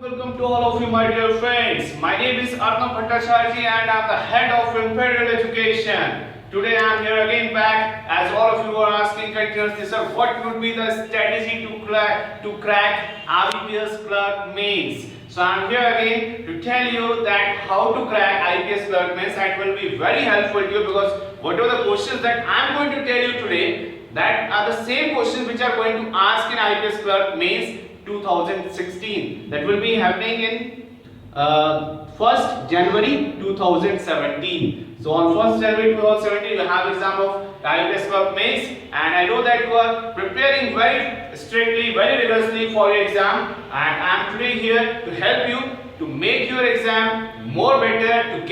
Welcome to all of you, my dear friends. My name is Arnab Bhattacharjee and I am the head of Imperial Education. Today I am here again back as all of you are asking continuously, sir, what would be the strategy to crack IBPS Clerk Mains? So I am here again to tell you that how to crack IBPS Clerk Mains, and will be very helpful to you because whatever the questions that I am going to tell you today, that are the same questions which are going to ask in IBPS Clerk Mains 2016, that will be happening in 1st January 2017. So on 1st January 2017 we have exam of IBPS Clerk Mains, and I know that you are preparing very strictly, very rigorously for your exam, and I am today here to help you to make your exam more better, to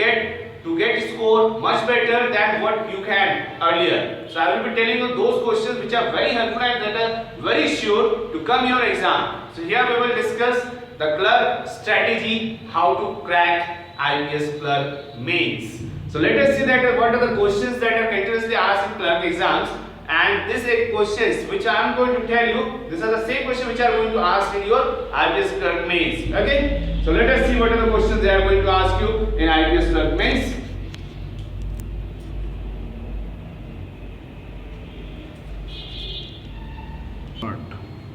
get score much better than what you can earlier. So I will be telling you those questions which are very helpful and that are very sure to come your exam. So here we will discuss the clerk strategy, how to crack IBPS Clerk Mains. So let us see that what are the questions that are continuously asked in clerk exams, and these 8 questions which I am going to tell you, these are the same questions which are going to ask in your IBPS Clerk Mains. Okay, so let us see what are the questions they are going to ask you in IBPS Clerk Mains.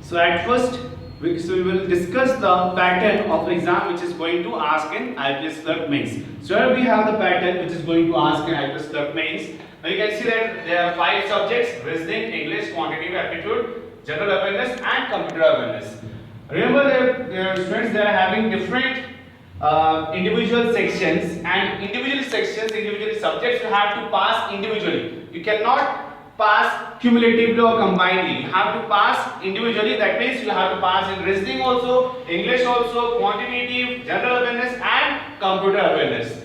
So at first we will discuss the pattern of exam which is going to ask in IBPS Clerk Mains. So here we have the pattern which is going to ask in IBPS Clerk Mains. Now you can see that there are 5 subjects: reasoning, English, quantitative aptitude, general awareness and computer awareness. Remember that students, they are having different individual sections, and individual subjects you have to pass individually. You cannot pass cumulatively or combinedly. You have to pass individually. That means you have to pass in reasoning also, English also, quantitative, general awareness and computer awareness.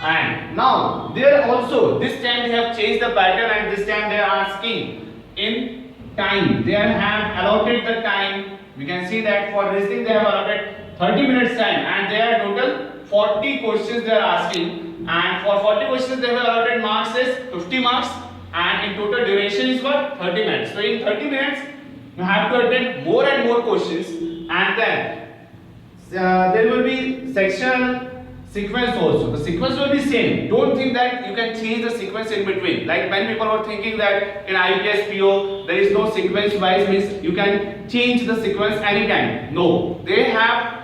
And now there also, this time they have changed the pattern, and this time they are asking in time. They have allotted the time. We can see that for reasoning they have allotted 30 minutes time, and they are total 40 questions they are asking, and for 40 questions they have allotted marks as 50 marks, and in total duration is what, 30 minutes. So in 30 minutes you have to attend more and more questions, and then there will be section sequence also. The sequence will be same. Don't think that you can change the sequence in between. Like many people are thinking that in IBPS PO there is no sequence wise, means you can change the sequence anytime. No, they have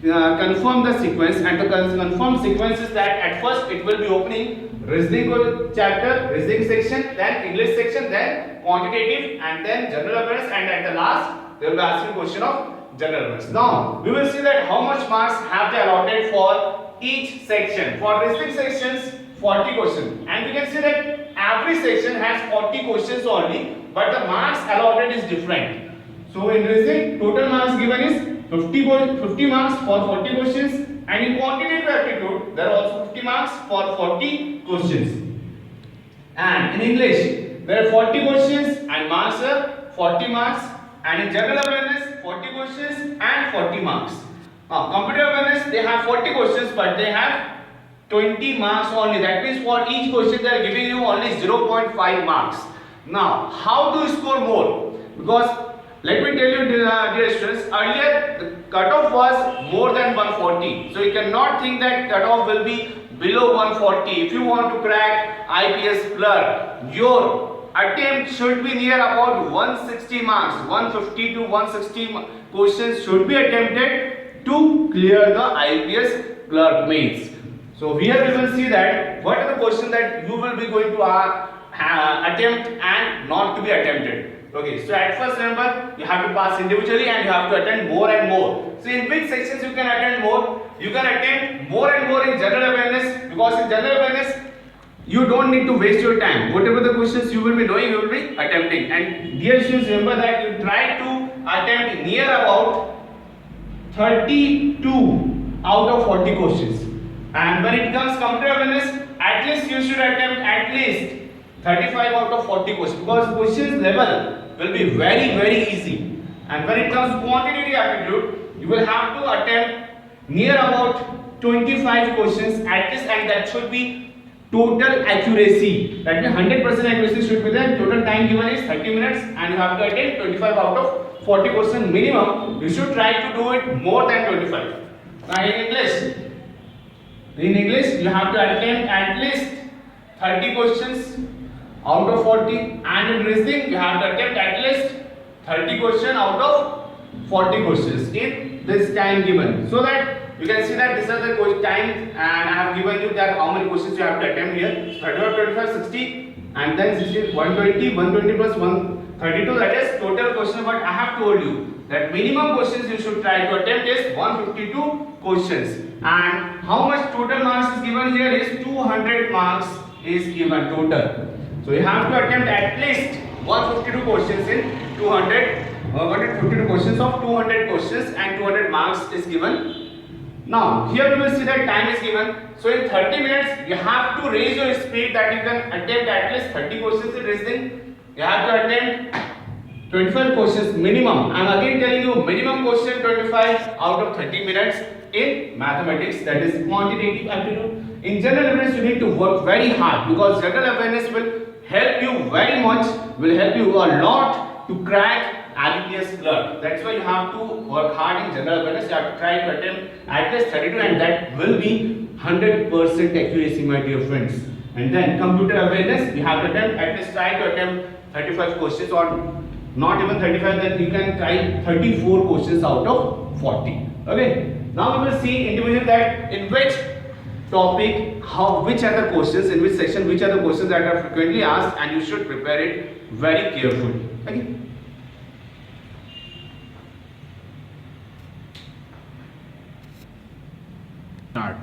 confirm the sequence, and the confirmed sequence is that at first it will be opening reasoning chapter, reasoning section, then English section, then quantitative, and then general awareness, and at the last they will be asking question of general awareness. Now we will see that how much marks have they allotted for each section. For reasoning sections 40 questions, and we can see that every section has 40 questions only, but the marks allotted is different. So in reasoning total marks given is 50 marks for 40 questions, and in quantitative aptitude there are also 50 marks for 40 questions, and in English there are 40 questions and marks are 40 marks, and in general awareness 40 questions and 40 marks. Now computer awareness, they have 40 questions but they have 20 marks only. That means for each question they are giving you only 0.5 marks. Now how to score more? Because let me tell you, dear students, earlier the cutoff was more than 140. So you cannot think that cutoff will be below 140. If you want to crack IBPS Clerk, your attempt should be near about 160 marks. 150 to 160 questions should be attempted to clear the IBPS Clerk Mains. So here we will see that what are the questions that you will be going to attempt and not to be attempted. Okay, so at first remember, you have to pass individually and you have to attend more and more. So in which sections you can attend more? You can attend more and more in general awareness, because in general awareness you don't need to waste your time. Whatever the questions you will be knowing, you will be attempting. And dear students, remember that you try to attempt near about 32 out of 40 questions. And when it comes computer awareness, at least you should attempt at least 35 out of 40 questions, because questions level will be very easy. And when it comes to quantitative aptitude, you will have to attempt near about 25 questions at least, and that should be total accuracy. That means 100% accuracy should be there. Total time given is 30 minutes, and you have to attempt 25 out of 40 question minimum, you should try to do it more than 25. Now in English you have to attempt at least 30 questions out of 40, and in reasoning you have to attempt at least 30 questions out of 40 questions in this time given. So that you can see that these are the times, and I have given you that how many questions you have to attempt here. 35, 25, 60, and then 60, 120, 120 plus 132, that is total question. But I have told you that minimum questions you should try to attempt is 152 questions. And how much total marks is given here is 200 marks is given total. So you have to attempt at least 152 questions in 152 questions of 200 questions, and 200 marks is given. Now here we will see that time is given. So in 30 minutes you have to raise your speed that you can attempt at least 30 questions in reasoning. You have to attempt 25 questions minimum. I am again telling you minimum question 25 out of 30 minutes in mathematics, that is quantitative aptitude. In general awareness you need to work very hard, because general awareness will help you very much, will help you a lot to crack IBPS clerk. That's why you have to work hard in general awareness. You have to try to attempt at least 32, and that will be 100% accuracy, my dear friends. And then computer awareness, you have to attempt at least try to attempt 35 questions, or not even 35, then you can try 34 questions out of 40. Okay. Now we will see individually that in which topic, which are the questions, in which section, which are the questions that are frequently asked, and you should prepare it very carefully. Okay. Start.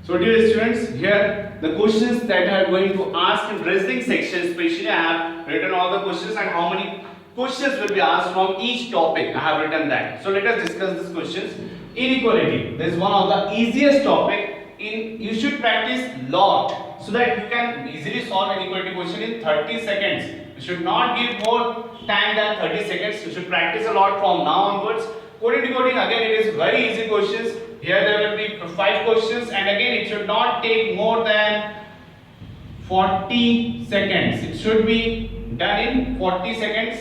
So dear students, here the questions that I am going to ask in reasoning section, especially I have written all the questions and how many questions will be asked from each topic. I have written that. So let us discuss these questions. Inequality. This is one of the easiest topic. You should practice lot so that you can easily solve an inequality question in 30 seconds. You should not give more time than 30 seconds. You should practice a lot from now onwards. Coding decoding, again it is very easy questions. Here there will be 5 questions, and again it should not take more than 40 seconds. It should be done in 40 seconds.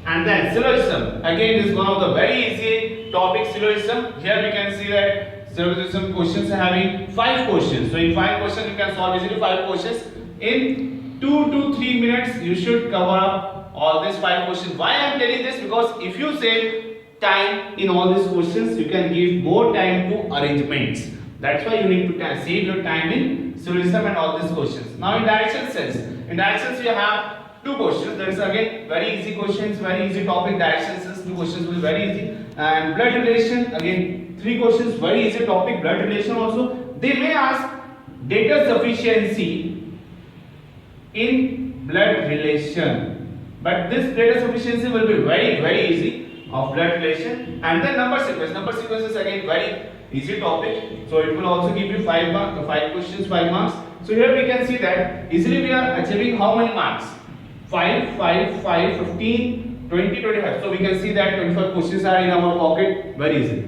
And then syllogism, again this is one of the very easy topics, syllogism. Here we can see that syllogism questions are having 5 questions. So in 5 questions you can solve easily 5 questions. In 2 to 3 minutes you should cover up all these 5 questions. Why I am telling this? Because if you save time in all these questions, you can give more time to arrangements. That's why you need to save your time in syllogism and all these questions. Now in direction sense, you have 2 questions. There is again very easy questions, very easy topic. Direction sense, 2 questions will be very easy. And blood relation, again 3 questions, very easy topic. Blood relation also. They may ask data sufficiency in blood relation, but this data sufficiency will be very easy of blood relation. And then number sequence is again very easy topic, so it will also give you 5 questions, 5 marks. So here we can see that easily we are achieving how many marks? 5, 15, 20, 25. So we can see that 25 questions are in our pocket very easy.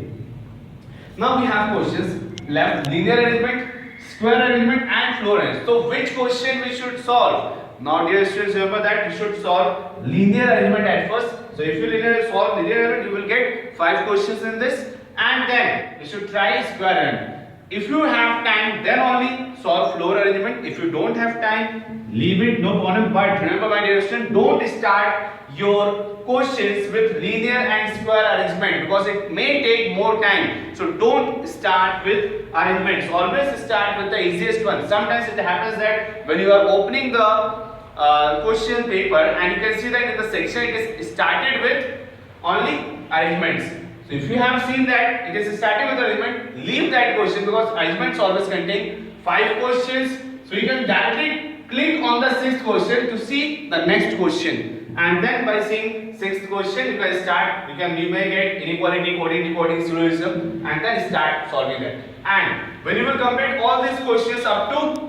Now we have questions left: linear arrangement, square arrangement and floor arrangement. So which question we should solve? Now dear students, remember that you should solve linear arrangement at first. So if you solve linear arrangement, you will get 5 questions in this, and then you should try square arrangement. If you have time, then only solve floor arrangement. If you don't have time, leave it, no problem. But remember my dear student, don't start your questions with linear and square arrangement, because it may take more time. So don't start with arrangements. Always start with the easiest one. Sometimes it happens that when you are opening the question paper, and you can see that in the section it is started with only arrangements. So if you have seen that it is starting with arrangement, leave that question, because arrangements always contain 5 questions. So you can directly click on the 6th question to see the next question, and then by seeing 6th question you can start. You may get inequality, coding, decoding, syllogism, and then start solving that. And when you will complete all these questions up to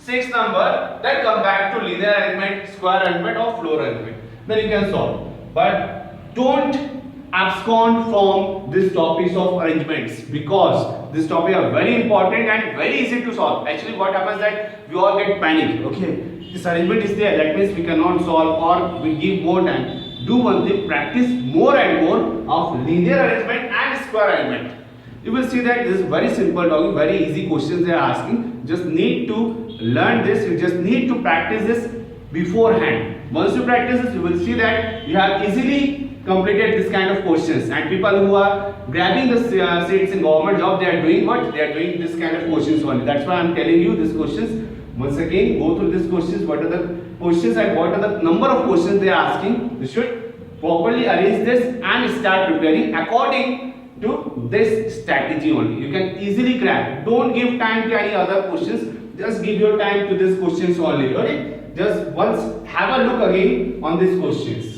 6th number, then come back to linear arrangement, square arrangement or floor arrangement. Then you can solve. But don't abscond from these topics of arrangements, because these topics are very important and very easy to solve. Actually what happens that we all get panic. Okay, this arrangement is there, that means we cannot solve, or we give more time. do one thing, practice more and more of linear arrangement and square arrangement. You will see that this is very simple talking, very easy questions they are asking. Just need to learn this, you just need to practice this beforehand. Once you practice this, you will see that you have easily completed this kind of questions, and people who are grabbing the seats in government job, they are doing what? They are doing this kind of questions only. That's why I am telling you these questions. Once again, go through these questions, what are the questions and what are the number of questions they are asking. You should properly arrange this and start preparing according to this strategy only. You can easily crack. Don't give time to any other questions, just give your time to these questions only. Okay? Just once have a look again on these questions.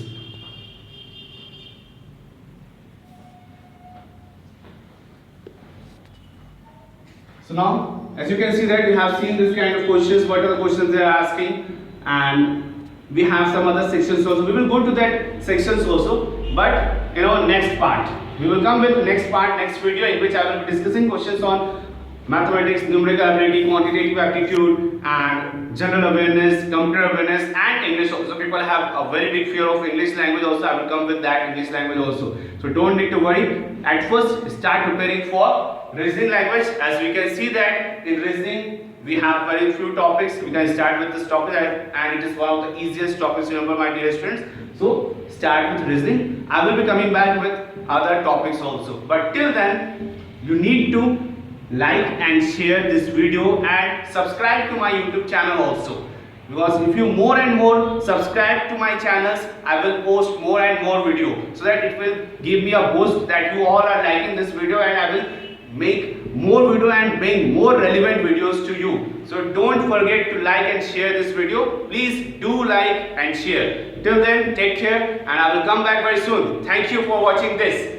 So now, as you can see that we have seen this kind of questions, what are the questions they are asking, and we have some other sections also. We will go to that sections also, but next part. We will come with next part, next video, in which I will be discussing questions on mathematics, numerical ability, quantitative aptitude, and general awareness, computer awareness, and English also. People have a very big fear of English language also. I will come with that English language also. So don't need to worry. At first, start preparing for reasoning language. As we can see that in reasoning, we have very few topics. We can start with this topic, and it is one of the easiest topics to remember, my dear students. So start with reasoning. I will be coming back with other topics also. But till then, you need to like and share this video and subscribe to my YouTube channel also. Because if you more and more subscribe to my channels, I will post more and more video, so that it will give me a boost that you all are liking this video, and I will make more video and bring more relevant videos to you. So don't forget to like and share this video. Please do like and share. Till then, take care, and I will come back very soon. Thank you for watching this.